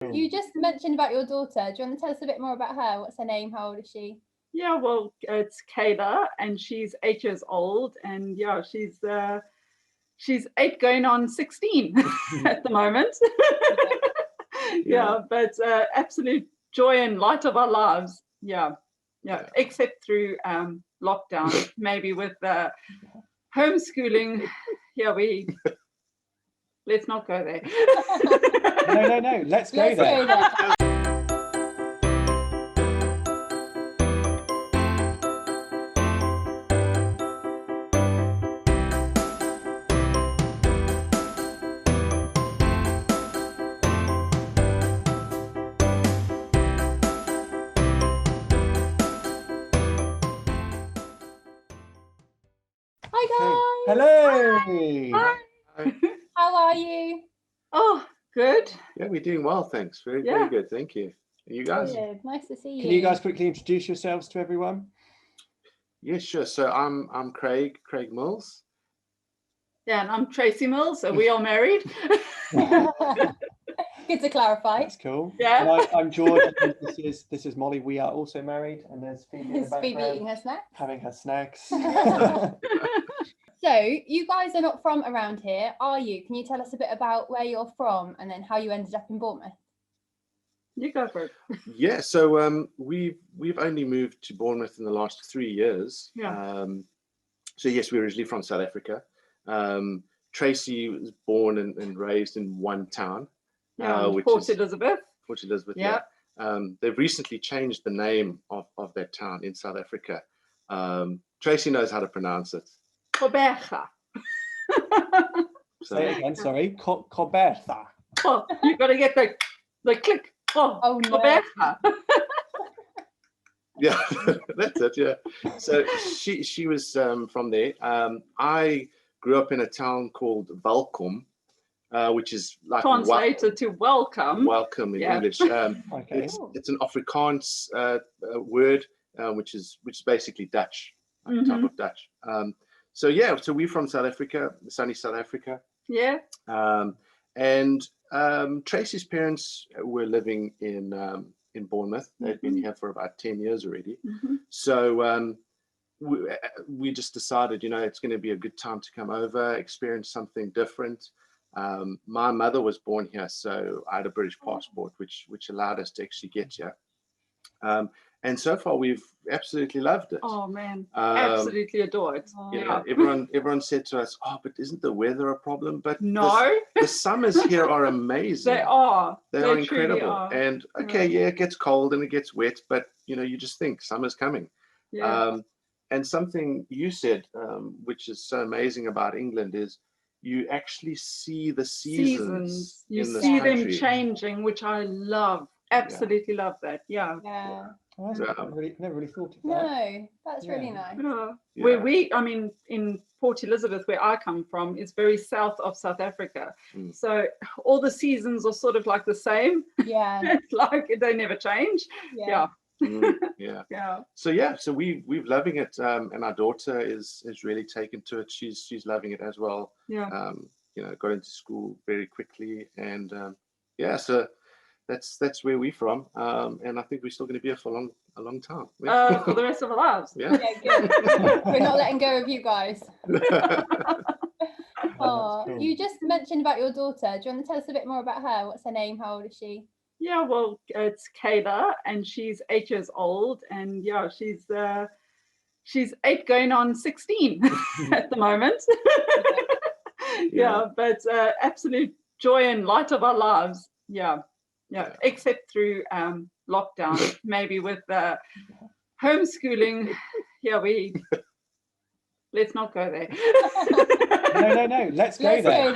You just mentioned about your daughter. Do you want to tell us a bit more about her? What's her name? How old is she? Yeah, well, it's Kayla, and she's 8 years old, and yeah, she's 8 going on 16 at the moment. Yeah, but absolute joy and light of our lives. Yeah, except through lockdown, maybe with homeschooling. Yeah, let's not go there. No. Let's go there. Hi guys. Hello. Hi. How are you? Oh, good. Yeah, we're doing well, thanks. Very good. Thank you. And you guys? Good. Nice to see you. Can you guys quickly introduce yourselves to everyone? Yeah, sure. So I'm Craig Mills. Yeah, and I'm Tracey Mills. So we are married. Good to clarify. That's cool. Yeah. And I'm George. And this is Molly. We are also married, and there's Phoebe in the Is Phoebe background eating her snack? having her snacks. So you guys are not from around here, are you? Can you tell us a bit about where you're from and then how you ended up in Bournemouth? You go for it. Yeah, so we've only moved to Bournemouth in the last 3 years. Yeah. So yes, we're originally from South Africa. Tracy was born and raised in one town. Which Port is Elizabeth. Port Elizabeth. Yeah. They've recently changed the name of that town in South Africa. Tracy knows how to pronounce it. Coberta. Say it again. Sorry, Coberta. Oh, you got to get the click. Oh, no. Coberta. Yeah, that's it. Yeah. So she was from there. I grew up in a town called Welkom, which is like translated to welcome. Welcome in English. Okay. It's an Afrikaans word, which is basically Dutch, type of Dutch. So we're from South Africa, sunny South Africa. Yeah. And Tracy's parents were living in Bournemouth. They've been here for about 10 years already. So we just decided, it's going to be a good time to come over, experience something different. My mother was born here, so I had a British passport, which allowed us to actually get here. And so far, we've absolutely loved it. Oh man, absolutely adore it. Yeah, everyone said to us, "Oh, but isn't the weather a problem?" But no, the summers here are amazing. They are incredible. Are. And it gets cold and it gets wet, but you just think summer's coming. Yeah. And something you said, which is so amazing about England, is you actually see the seasons. You in this see country. them changing, which I love. Absolutely love that. Yeah. Oh, never really thought of that. No, that's really nice. Where in Port Elizabeth, where I come from, is very south of South Africa. So all the seasons are sort of like the same. Yeah. It's like they never change. Yeah. So we're loving it, and our daughter is really taken to it. She's loving it as well. Yeah. Got into school very quickly, and so that's where we're from, and I think we're still going to be here for a long time. For the rest of our lives. Yeah. Good. We're not letting go of you guys. Cool. You just mentioned about your daughter. Do you want to tell us a bit more about her? What's her name? How old is she? Yeah, well, it's Kayla, and she's 8 years old, and she's 8 going on 16 at the moment. But absolute joy and light of our lives. Yeah, except through lockdown, maybe with homeschooling. Yeah, let's not go there. No. Let's go there.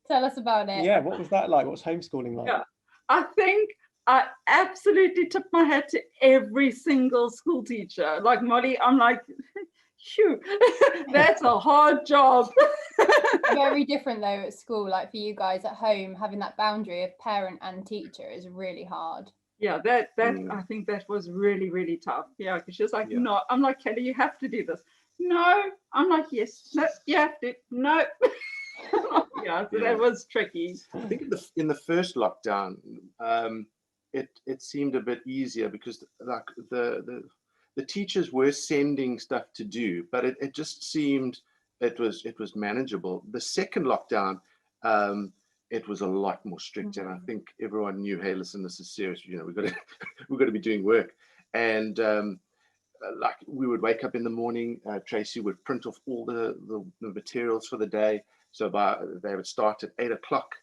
Tell us about it. Yeah, what was that like? What was homeschooling like? Yeah, I think I absolutely tip my hat to every single school teacher. Like Molly, I'm like, phew, that's a hard job. Very different though at school, like for you guys at home, having that boundary of parent and teacher is really hard. Yeah, that I think that was really, really tough. Yeah, because she's like, no, I'm like, Kelly, you have to do this. No, I'm like, yes, no, you have to. No. Yeah, so Yeah. that was tricky. I think in the first lockdown, it seemed a bit easier because like the teachers were sending stuff to do, but it just seemed it was manageable. The second lockdown, it was a lot more strict, and I think everyone knew, hey, listen, this is serious. You know, we've got to be doing work, and like we would wake up in the morning. Tracey would print off all the materials for the day. So they would start at 8 o'clock,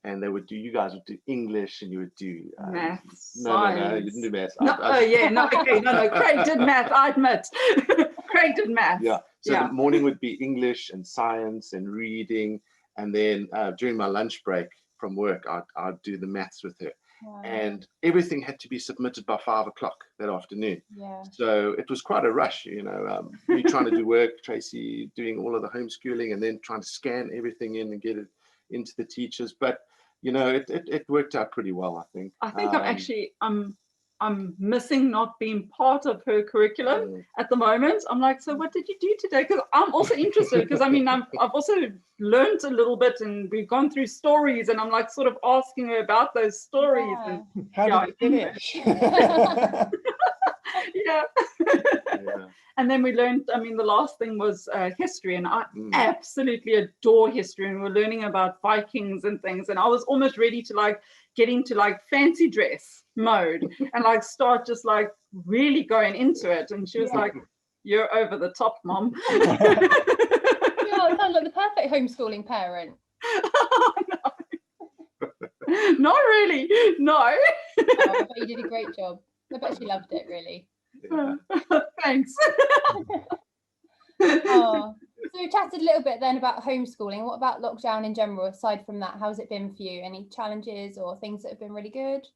and you guys would do English, and you would do Maths, no, you science. didn't do maths. No, no, Craig did math, I admit. Craig did math. Yeah. So the morning would be English and science and reading, and then during my lunch break from work, I'd do the maths with her. Wow. And everything had to be submitted by 5 o'clock that afternoon. Yeah. So it was quite a rush, you know, me trying to do work, Tracey doing all of the homeschooling, and then trying to scan everything in and get it into the teachers. But, you know, it worked out pretty well, I think. I think I'm missing not being part of her curriculum at the moment. I'm like, so what did you do today? Because I'm also interested, because I mean, I've also learned a little bit, and we've gone through stories, and I'm like sort of asking her about those stories. Yeah. And How did it finish? yeah. Yeah. And then we learned, I mean, the last thing was history, and I absolutely adore history, and we're learning about Vikings and things, and I was almost ready to like get into like fancy dress mode and like start just like really going into it. And she was like, you're over the top, Mom. Yeah, it sounds like the perfect homeschooling parent. Oh, no. Not really, no. Oh, I bet you did a great job. I bet she loved it, really. Yeah. Thanks. Oh. So we chatted a little bit then about homeschooling. What about lockdown in general? Aside from that, how's it been for you? Any challenges or things that have been really good?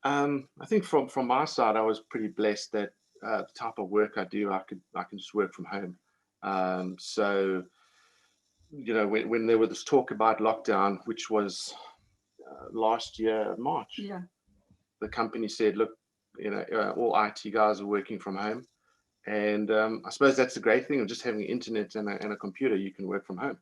I think from my side, I was pretty blessed that the type of work I do, I can just work from home. So, you know, when there was this talk about lockdown, which was last year, March, the company said, look, you know, all IT guys are working from home. And I suppose that's the great thing of just having internet and a computer. You can work from home.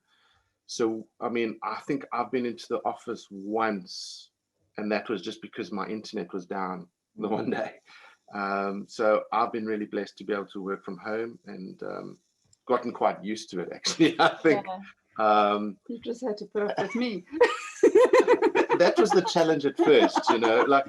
So, I mean, I think I've been into the office once, and that was just because my internet was down the one day. So I've been really blessed to be able to work from home, and gotten quite used to it, actually, I think. You just had to put up with me. That was the challenge at first, you know, like,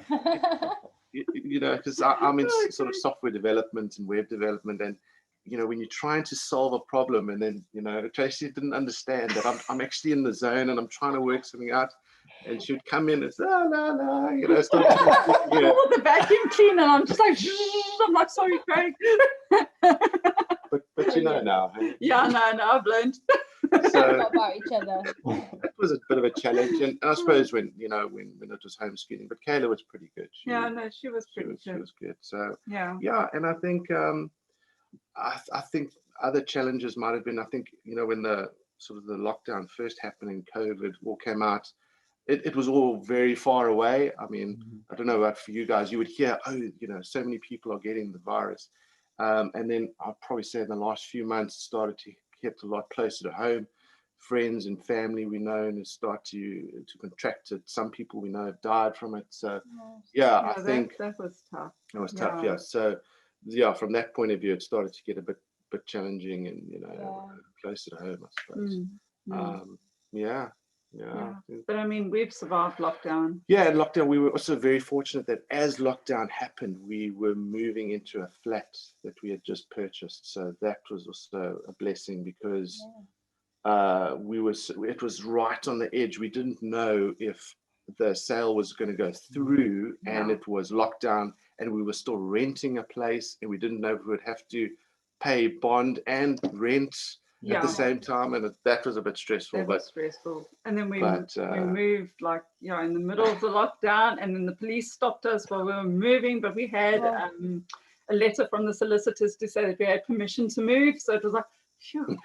you know, because I'm in sort of software development and web development, and you know, when you're trying to solve a problem, and then, you know, Tracey didn't understand that I'm actually in the zone and I'm trying to work something out, and she would come in and say, la, you know, start talking, Oh, the vacuum cleaner, I'm just like, I'm like, sorry, Craig. but you know now. Hey? Yeah, no, I've learned. So about each other. that was a bit of a challenge, and I suppose when it was homeschooling, but Kayla was pretty good. She was pretty good. She was good. So yeah, and I think I think other challenges might have been, I think, you know, when the sort of the lockdown first happened and COVID all came out, it was all very far away. I mean, I don't know about for you guys, you would hear, oh, you know, so many people are getting the virus, and then I'd probably say in the last few months it started to get a lot closer to home. Friends and family we know and start to contract it. Some people we know have died from it. So I think that was tough. It was tough, yeah. So yeah, from that point of view, it started to get a bit challenging, and you know, closer to home, I suppose. Yeah. But I mean, we've survived lockdown. Yeah, in lockdown, we were also very fortunate that as lockdown happened, we were moving into a flat that we had just purchased. So that was also a blessing, because it was right on the edge. We didn't know if the sale was going to go through, and it was lockdown, and we were still renting a place, and we didn't know if we would have to pay bond and rent at the same time, and that was a bit stressful. That was stressful. And then we moved like, you know, in the middle of the lockdown, and then the police stopped us while we were moving, but we had a letter from the solicitors to say that we had permission to move. So it was like, phew.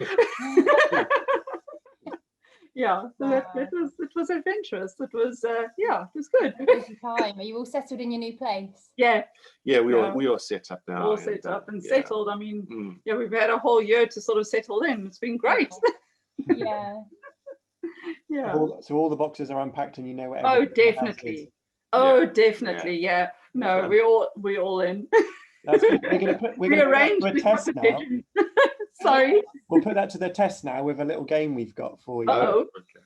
It was adventurous. It was it was good. Time. Are you all settled in your new place? Yeah, we all set up now. All set up and settled. I mean, we've had a whole year to sort of settle in. It's been great. Yeah. Yeah. So all the boxes are unpacked and you know where. Oh, everything in the house is. definitely. Oh, Yeah. definitely. Yeah. No, Okay. we all in. That's good. We're going to put Rearrange that to a the test now. bedroom. Sorry. We'll put that to the test now with a little game we've got for you. Uh-oh. Okay.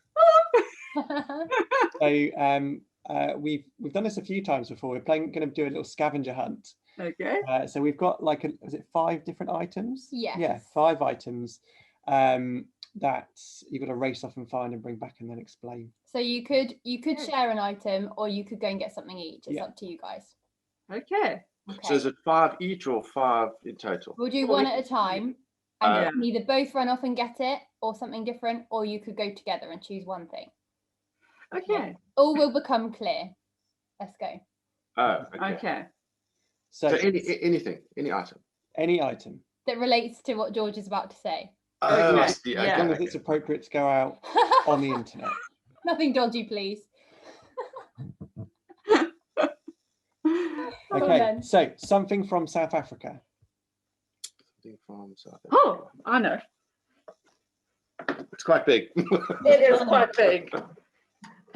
So we've done this a few times before. We're going to do a little scavenger hunt. Okay. So we've got like is it 5 different items? Yes. Yeah, 5 items that you've got to race off and find and bring back and then explain. So you could share an item, or you could go and get something each. It's up to you guys. Okay. Okay. So is it 5 each or 5 in total? We'll do one at a time, and you can either both run off and get it, or something different, or you could go together and choose one thing. Okay. All will become clear. Let's go. Oh, okay. Okay. So anything, any item. Any item. That relates to what George is about to say. Oh, I Okay. see. Yeah. As long Okay, as it's okay. appropriate to go out on the internet. Nothing dodgy, please. Okay, then. so something from South Africa. Something from South Africa. Oh, I know. It's quite big. It is quite big.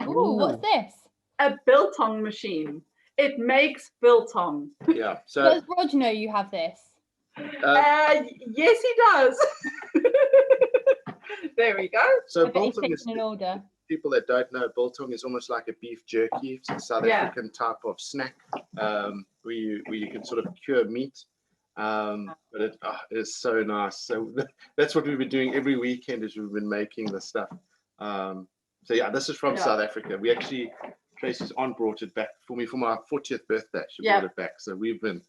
Ooh, what's this? A biltong machine. It makes biltong. Yeah. So Does Rog know you have this? Yes, he does. There we go. so I bet he's biltong is, taking an order. people that don't know, biltong is almost like a beef jerky. It's a South Yeah. African type of snack where you can sort of cure meat. But it is so nice. So that's what we've been doing every weekend, is we've been making this stuff. So yeah, this is from South Africa. We actually, Tracey's aunt brought it back for me for my 40th birthday. She brought it back. So we've been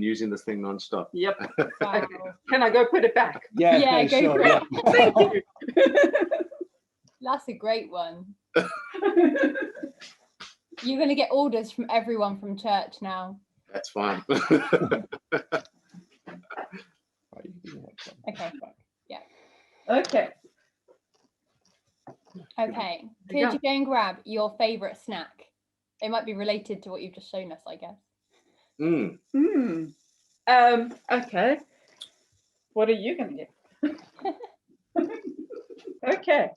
using this thing non-stop. Yep. Wow. Can I go put it back? Yeah, Yeah, no, go sure. for Yeah. Thank you. That's a great one. You're going to get orders from everyone from church now. That's fine. Right, you can do the next one. Okay. Yeah. Okay. Okay. Could Yeah. you go and grab your favourite snack? It might be related to what you've just shown us, I guess. Okay. What are you going to get? Okay.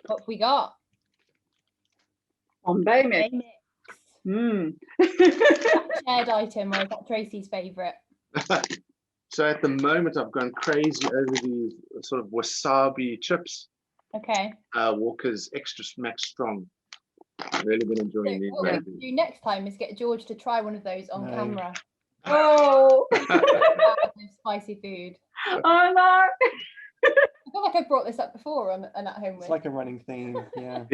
What have we got? Bombay mix. Bay mix. Mm. Shared item, or is that Tracey's favourite? So at the moment, I've gone crazy over these sort of wasabi chips. Okay. Walker's Extra Smack Strong. I've really been enjoying So these what we lately. do next time is get George to try one of those on No. camera. Oh. With spicy food. Oh no. I feel like I brought this up before on At Home It's With. like a running theme. Yeah.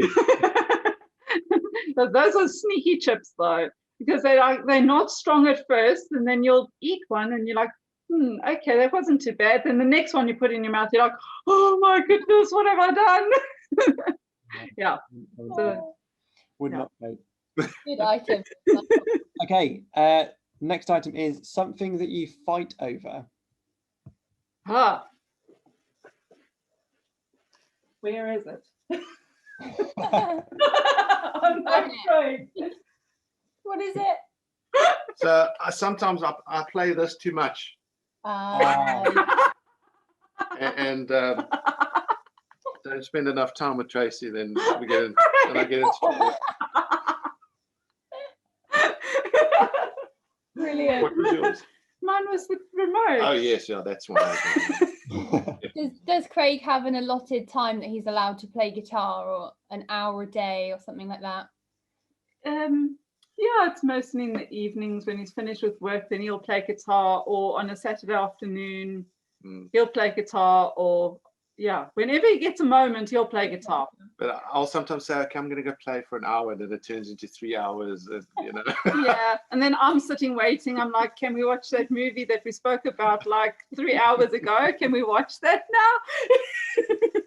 But those are sneaky chips though, because they're not strong at first, and then you'll eat one and you're like, okay, that wasn't too bad. Then the next one you put in your mouth, you're like, oh my goodness, what have I done? Yeah. So, Would not vote. Good item. Okay. Next item is something that you fight over. where is it? What On my phone. is it? So sometimes I play this too much, and don't spend enough time with Tracey. Then I get into trouble. Brilliant. What was yours? Mine was the remote. Oh yes, yeah, that's one. Does Craig have an allotted time that he's allowed to play guitar, or an hour a day or something like that? Yeah, it's mostly in the evenings when he's finished with work. Then he'll play guitar, or on a Saturday afternoon, he'll play guitar, or whenever he gets a moment, he'll play guitar. But I'll sometimes say, okay, I'm going to go play for an hour, and then it turns into 3 hours. You know. Yeah, and then I'm sitting waiting. I'm like, can we watch that movie that we spoke about like 3 hours ago? Can we watch that now?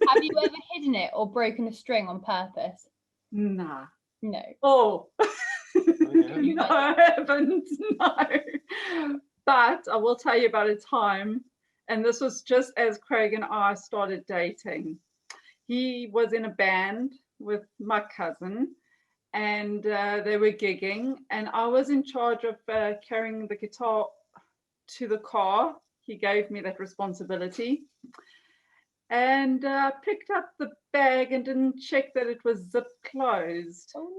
Have you ever hidden it or broken a string on purpose? Nah. No. Oh. yeah. No, I haven't. No. But I will tell you about a time, and this was just as Craig and I started dating. He was in a band with my cousin, and they were gigging, and I was in charge of carrying the guitar to the car. He gave me that responsibility. and picked up the bag and didn't check that it was zip closed. Oh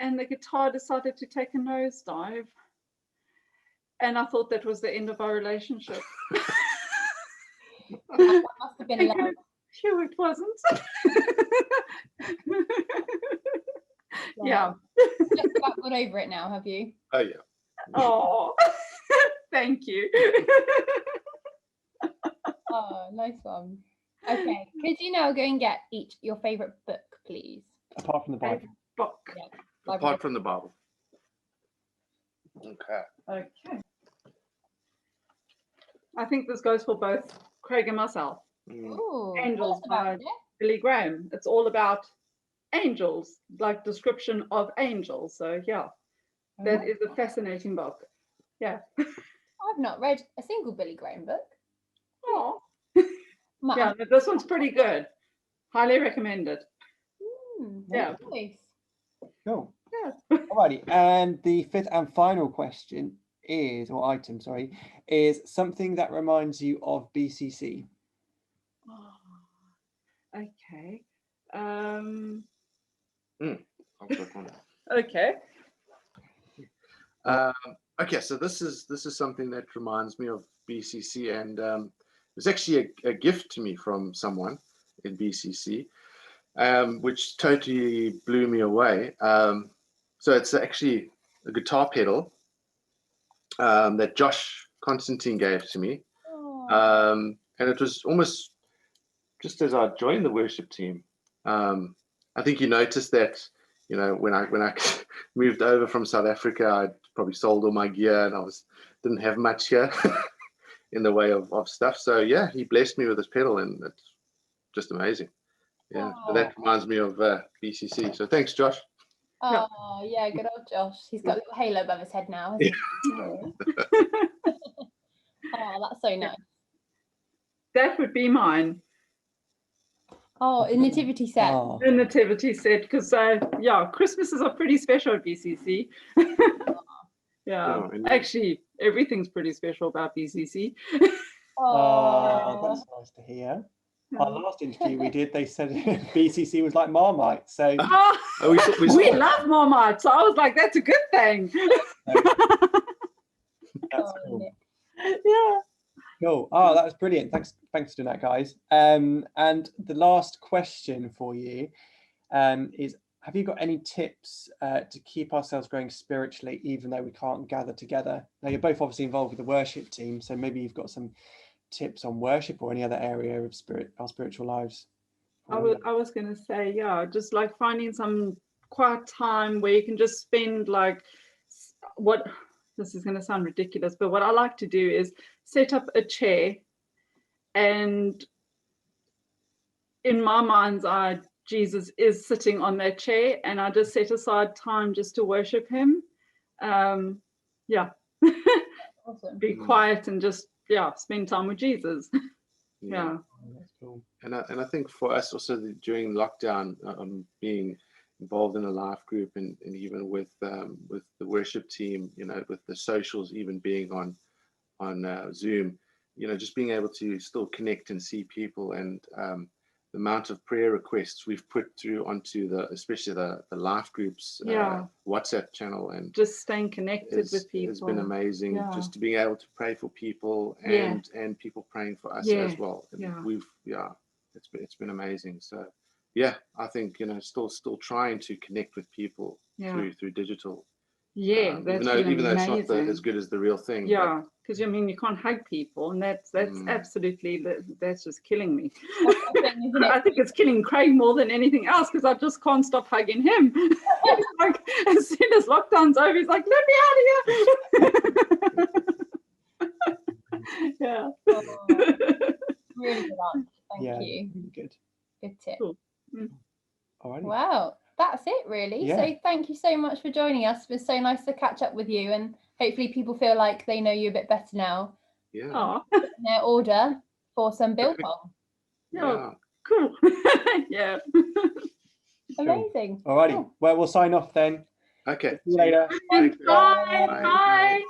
And the guitar decided to take a nosedive. And I thought that was the end of our relationship. no. That must have been love. Phew, it wasn't. Yeah. Just about got over it now, have you? Oh yeah. Oh, thank you. Oh, nice one. Okay, could you now go and get each your favourite book, please? Apart from the Bible. Book. Apart from the Bible. Okay. Okay. I think this goes for both Craig and myself. Ooh, Angels tell us by about it. Billy Graham. It's all about angels, like description of angels. So yeah, that is a fascinating book. Yeah. I've not read a single Billy Graham book. Oh. Might Yeah, have- but this one's pretty good. Highly recommended. Yeah. Nice. Cool. Yeah. Alrighty, and the fifth and final question is, or item, sorry, is something that reminds you of BCC. Oh, okay. I'll click on it. Okay. Okay, so this is something that reminds me of BCC, and it was actually a gift to me from someone in BCC, which totally blew me away. So it's actually a guitar pedal that Josh Constantine gave to me, and it was almost just as I joined the worship team. I think you noticed that, you know, when I moved over from South Africa, I'd probably sold all my gear and I didn't have much here in the way of stuff. So yeah, he blessed me with this pedal and it's just amazing. Yeah, so that reminds me of BCC. So thanks, Josh. Oh, yeah, good old Josh. He's got a little halo above his head now, hasn't he? Oh, that's so nice. That would be mine. Oh, a nativity set. Oh, The nativity set, because yeah, Christmases are pretty special at BCC. Yeah, and- actually, everything's pretty special about BCC. oh, that's nice to hear. Our last interview we did, they said BCC was like Marmite. So Oh, we love Marmite, so I was like, that's a good thing. that's cool. Yeah. Cool. Oh, that was brilliant. Thanks for doing that, guys. And the last question for you is, have you got any tips to keep ourselves growing spiritually, even though we can't gather together? Now, you're both obviously involved with the worship team, so maybe you've got some tips on worship or any other area of our spiritual lives. I was going to say, yeah, just like finding some quiet time where you can just spend like this is going to sound ridiculous, but what I like to do is set up a chair, and in my mind's eye, Jesus is sitting on that chair, and I just set aside time just to worship him. Yeah. Awesome. Be quiet and just, yeah, spend time with Jesus. Yeah. That's cool. And I think for us also during lockdown, being involved in a life group and even with the worship team, you know, with the socials, even being on Zoom, you know, just being able to still connect and see people, and the amount of prayer requests we've put through onto especially the life groups WhatsApp channel, and just staying connected with people. It's been amazing, Yeah. just to being able to pray for people and people praying for us as well. And it's been amazing. So yeah, I think, you know, still trying to connect with people through digital. Yeah, that's even though amazing. it's not as good as the real thing. Yeah, because I mean, you can't hug people, and that's absolutely, that's just killing me. I think it's killing Craig more than anything else, because I just can't stop hugging him. Like, as soon as lockdown's over, he's like, "Let me out of here!" Yeah. Really good answer. Thank you. Really good. Good tip. Cool. Alrighty. Wow, that's it really. Yeah. So thank you so much for joining us. It was so nice to catch up with you, and hopefully people feel like they know you a bit better now. Yeah. Oh, In their order for some Biltong. yeah. Cool. Yeah. Amazing. Alrighty. Cool. Well, we'll sign off then. Okay. See you later. Bye. Bye. Bye.